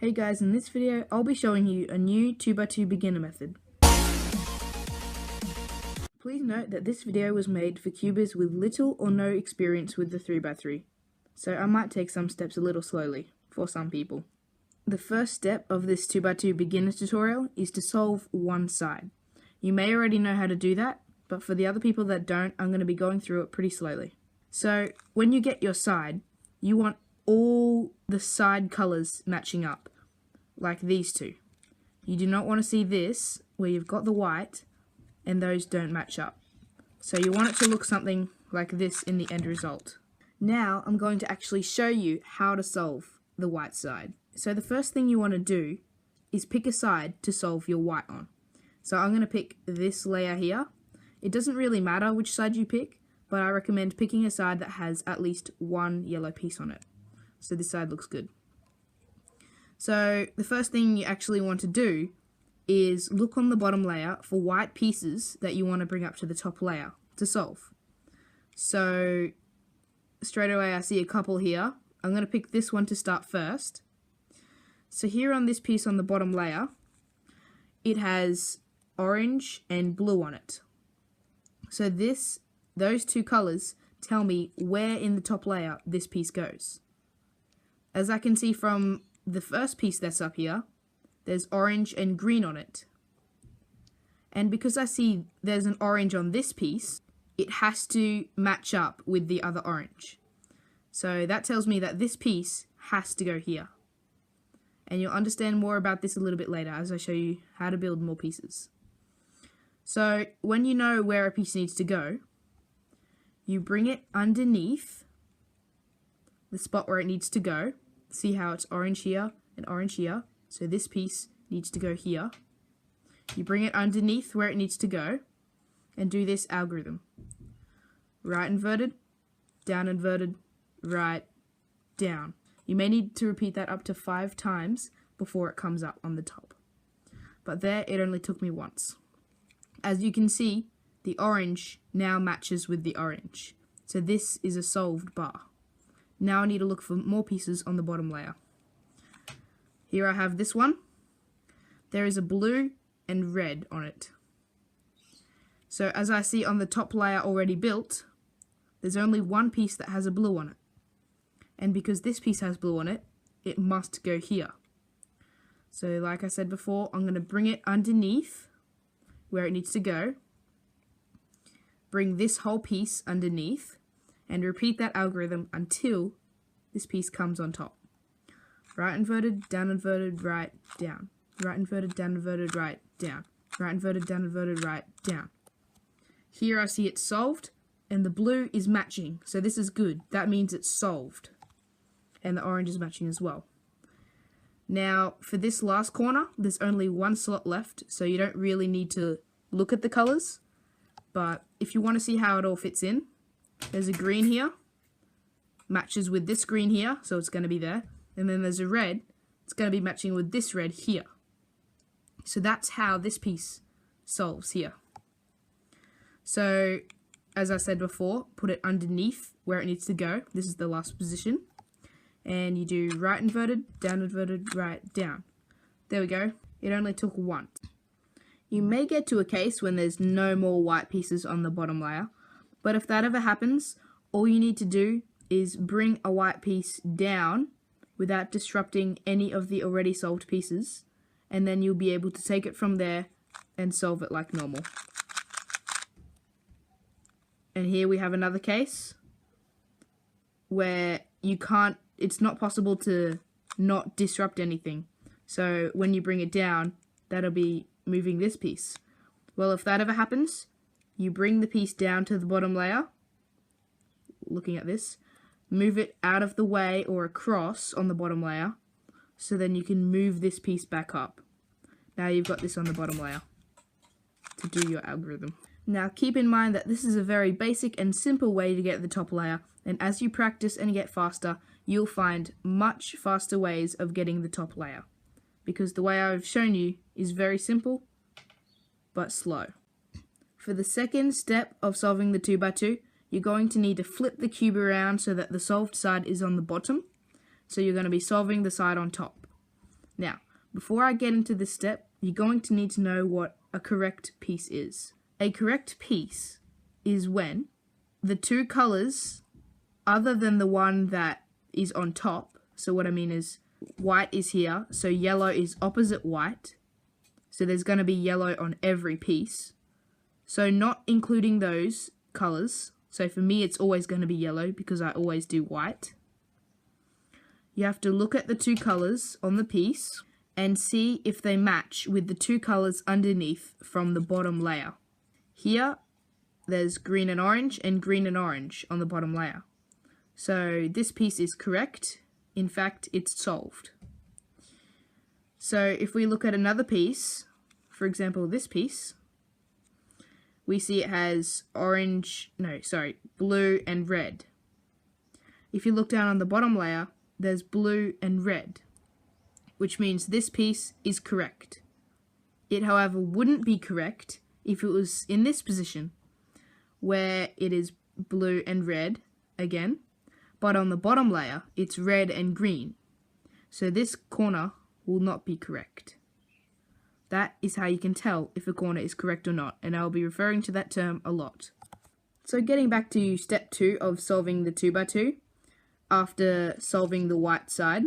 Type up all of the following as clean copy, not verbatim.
Hey guys, in this video I'll be showing you a new 2x2 beginner method. Please note that this video was made for cubers with little or no experience with the 3x3, so I might take some steps a little slowly for some people. The first step of this 2x2 beginner tutorial is to solve one side. You may already know how to do that, but for the other people that don't, I'm going to be going through it pretty slowly. So when you get your side, you want all the side colours matching up, like these two. You do not want to see this, where you've got the white, and those don't match up. So you want it to look something like this in the end result. Now I'm going to actually show you how to solve the white side. So the first thing you want to do is pick a side to solve your white on. So I'm going to pick this layer here. It doesn't really matter which side you pick, but I recommend picking a side that has at least one yellow piece on it. So this side looks good. So the first thing you actually want to do is look on the bottom layer for white pieces that you want to bring up to the top layer to solve. So straight away I see a couple here. I'm going to pick this one to start first. So here on this piece on the bottom layer, it has orange and blue on it. So those two colours tell me where in the top layer this piece goes. As I can see from the first piece that's up here, there's orange and green on it. And because I see there's an orange on this piece, it has to match up with the other orange. So that tells me that this piece has to go here. And you'll understand more about this a little bit later as I show you how to build more pieces. So when you know where a piece needs to go, you bring it underneath the spot where it needs to go. See how it's orange here and orange here. So this piece needs to go here. You bring it underneath where it needs to go and do this algorithm. Right inverted, down inverted, right, down. You may need to repeat that up to 5 times before it comes up on the top. But there, it only took me once. As you can see, the orange now matches with the orange. So this is a solved bar. Now I need to look for more pieces on the bottom layer. Here I have this one. There is a blue and red on it. So as I see on the top layer already built, there's only one piece that has a blue on it. And because this piece has blue on it, it must go here. So like I said before, I'm going to bring it underneath where it needs to go. Bring this whole piece underneath and repeat that algorithm until this piece comes on top. Right inverted, down inverted, right, down. Right inverted, down inverted, right, down. Right inverted, down inverted, right, down. Here I see it's solved and the blue is matching. So this is good. That means it's solved. And the orange is matching as well. Now for this last corner, there's only one slot left, so you don't really need to look at the colours. But if you want to see how it all fits in, there's a green here, matches with this green here, so it's going to be there. And then there's a red, it's going to be matching with this red here. So that's how this piece solves here. So, as I said before, put it underneath where it needs to go. This is the last position. And you do right inverted, right, down. There we go. It only took one. You may get to a case when there's no more white pieces on the bottom layer. But if that ever happens, all you need to do is bring a white piece down without disrupting any of the already solved pieces, and then you'll be able to take it from there and solve it like normal. And here we have another case where it's not possible to not disrupt anything. So when you bring it down, that'll be moving this piece. Well, if that ever happens, you bring the piece down to the bottom layer, looking at this, move it out of the way or across on the bottom layer, so then you can move this piece back up. Now you've got this on the bottom layer to do your algorithm. Now keep in mind that this is a very basic and simple way to get the top layer, and as you practice and get faster, you'll find much faster ways of getting the top layer. Because the way I've shown you is very simple, but slow. For the second step of solving the 2x2, you're going to need to flip the cube around so that the solved side is on the bottom. So you're going to be solving the side on top. Now, before I get into this step, you're going to need to know what a correct piece is. A correct piece is when the two colors, other than the one that is on top, so what I mean is white is here, so yellow is opposite white, so there's going to be yellow on every piece. So not including those colors, so for me it's always going to be yellow because I always do white. You have to look at the two colors on the piece and see if they match with the two colors underneath from the bottom layer. Here, there's green and orange on the bottom layer. So this piece is correct. In fact, it's solved. So if we look at another piece, for example this piece, we see it has blue and red. If you look down on the bottom layer, there's blue and red, which means this piece is correct. It, however, wouldn't be correct if it was in this position, where it is blue and red again, but on the bottom layer, it's red and green. So this corner will not be correct. That is how you can tell if a corner is correct or not, and I'll be referring to that term a lot. So getting back to step 2 of solving the 2x2, after solving the white side,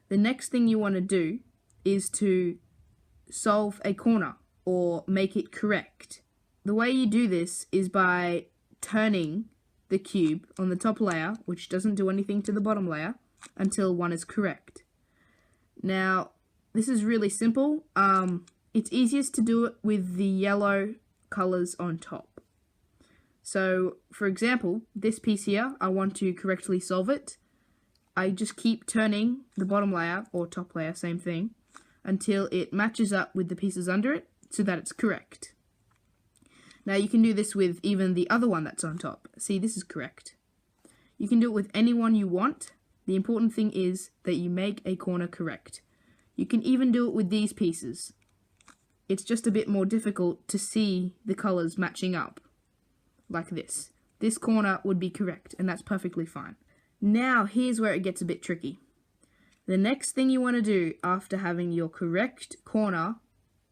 the next thing you want to do is to solve a corner or make it correct. The way you do this is by turning the cube on the top layer, which doesn't do anything to the bottom layer, until one is correct. Now, this is really simple. It's easiest to do it with the yellow colors on top. So, for example, this piece here, I want to correctly solve it. I just keep turning the bottom layer, or top layer, same thing, until it matches up with the pieces under it, so that it's correct. Now you can do this with even the other one that's on top. See, this is correct. You can do it with any one you want. The important thing is that you make a corner correct. You can even do it with these pieces. It's just a bit more difficult to see the colors matching up, like this. This corner would be correct, and that's perfectly fine. Now, here's where it gets a bit tricky. The next thing you want to do after having your correct corner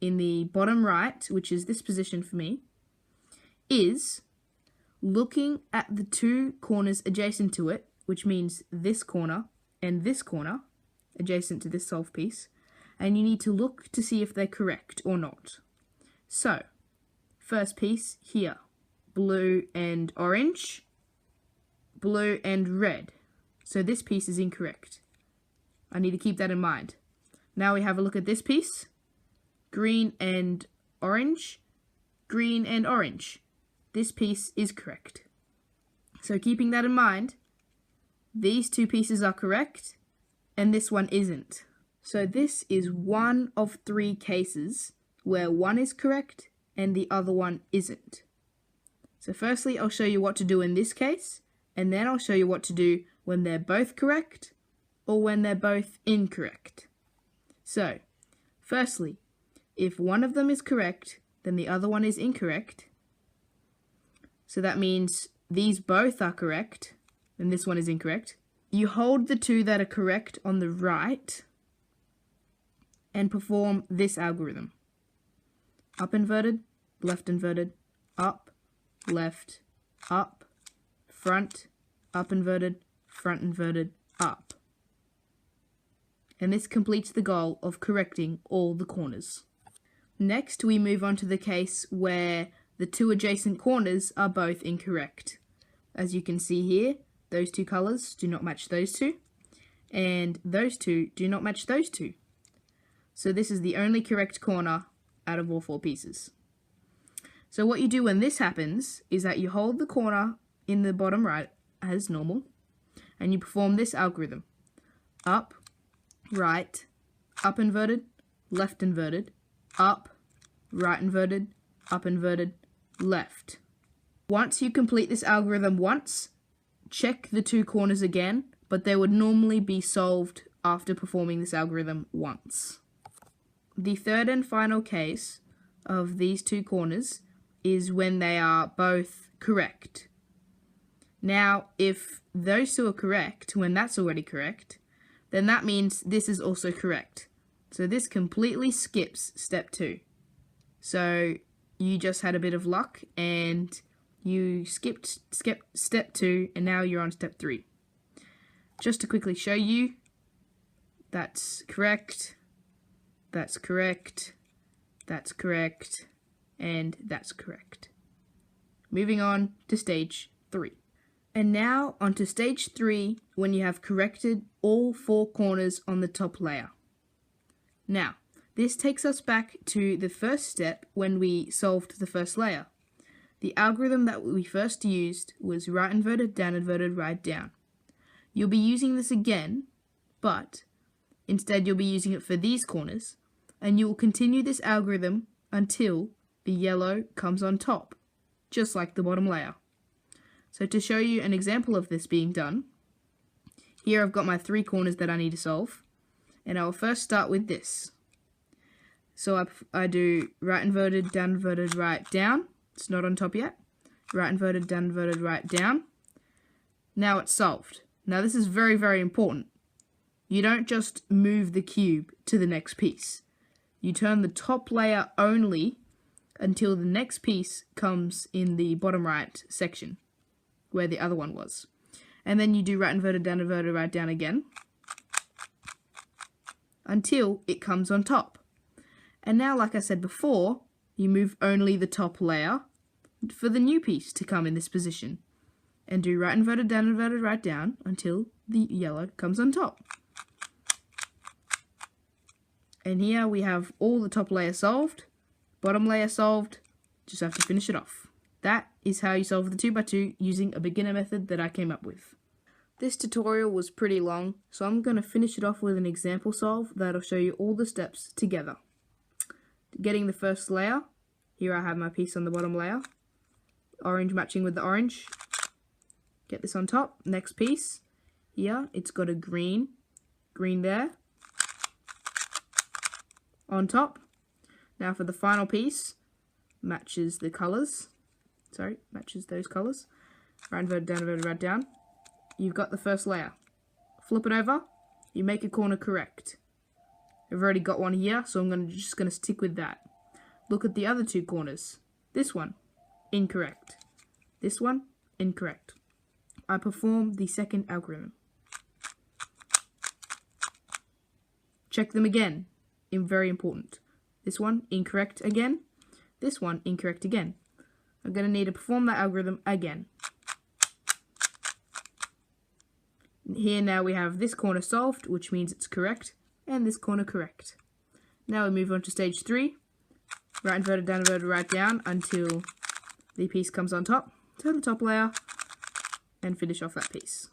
in the bottom right, which is this position for me, is looking at the two corners adjacent to it, which means this corner and this corner, adjacent to this solved piece, and you need to look to see if they're correct or not. So, first piece here, blue and orange, blue and red. So this piece is incorrect. I need to keep that in mind. Now we have a look at this piece, green and orange, green and orange. This piece is correct. So keeping that in mind, these two pieces are correct, and this one isn't. So this is one of 3 cases where one is correct and the other one isn't. So firstly, I'll show you what to do in this case, and then I'll show you what to do when they're both correct or when they're both incorrect. So, firstly, if one of them is correct, then the other one is incorrect. So that means these both are correct, and this one is incorrect. You hold the two that are correct on the right and perform this algorithm. Up inverted, left inverted, up, left, up, front, up inverted, front inverted, up. And this completes the goal of correcting all the corners. Next, we move on to the case where the two adjacent corners are both incorrect. As you can see here, those two colors do not match those two, and those two do not match those two. So this is the only correct corner out of all 4 pieces. So what you do when this happens is that you hold the corner in the bottom right as normal, and you perform this algorithm. Up, right, up inverted, left inverted, up, right inverted, up inverted, left. Once you complete this algorithm once, check the 2 corners again, but they would normally be solved after performing this algorithm once. The third and final case of these 2 corners is when they are both correct. Now, if those 2 are correct, when that's already correct, then that means this is also correct. So this completely skips step 2. So you just had a bit of luck and you skipped step 2 and now you're on step 3. Just to quickly show you, that's correct, that's correct, that's correct, and that's correct. Moving on to stage 3. And now onto stage 3 when you have corrected all 4 corners on the top layer. Now, this takes us back to the first step when we solved the first layer. The algorithm that we first used was right inverted, down inverted, right down. You'll be using this again, but instead you'll be using it for these corners, and you will continue this algorithm until the yellow comes on top, just like the bottom layer. So to show you an example of this being done, here I've got my 3 corners that I need to solve, and I'll first start with this. So I do right inverted, down inverted, right down. It's not on top yet. Right inverted, down inverted, right down. Now it's solved. Now this is very, very important. You don't just move the cube to the next piece. You turn the top layer only until the next piece comes in the bottom right section, where the other one was. And then you do right inverted, right down again, until it comes on top. And now, like I said before, you move only the top layer for the new piece to come in this position. And do right inverted, right down, until the yellow comes on top. And here we have all the top layer solved, bottom layer solved, just have to finish it off. That is how you solve the 2x2 using a beginner method that I came up with. This tutorial was pretty long, so I'm going to finish it off with an example solve that'll show you all the steps together. Getting the first layer, here I have my piece on the bottom layer, orange matching with the orange. Get this on top, next piece, here it's got a green there, on top. Now for the final piece, matches the colours, matches those colours, right inverted, right down. You've got the first layer. Flip it over, you make a corner correct. I've already got one here, so I'm just going to stick with that. Look at the other 2 corners. This one, incorrect. This one, incorrect. I perform the second algorithm. Check them again. Very important. This one, incorrect again. This one, incorrect again. I'm going to need to perform that algorithm again. Here now we have this corner solved, which means it's correct, and this corner correct. Now we move on to stage 3. Right inverted, right down until the piece comes on top. Turn the top layer and finish off that piece.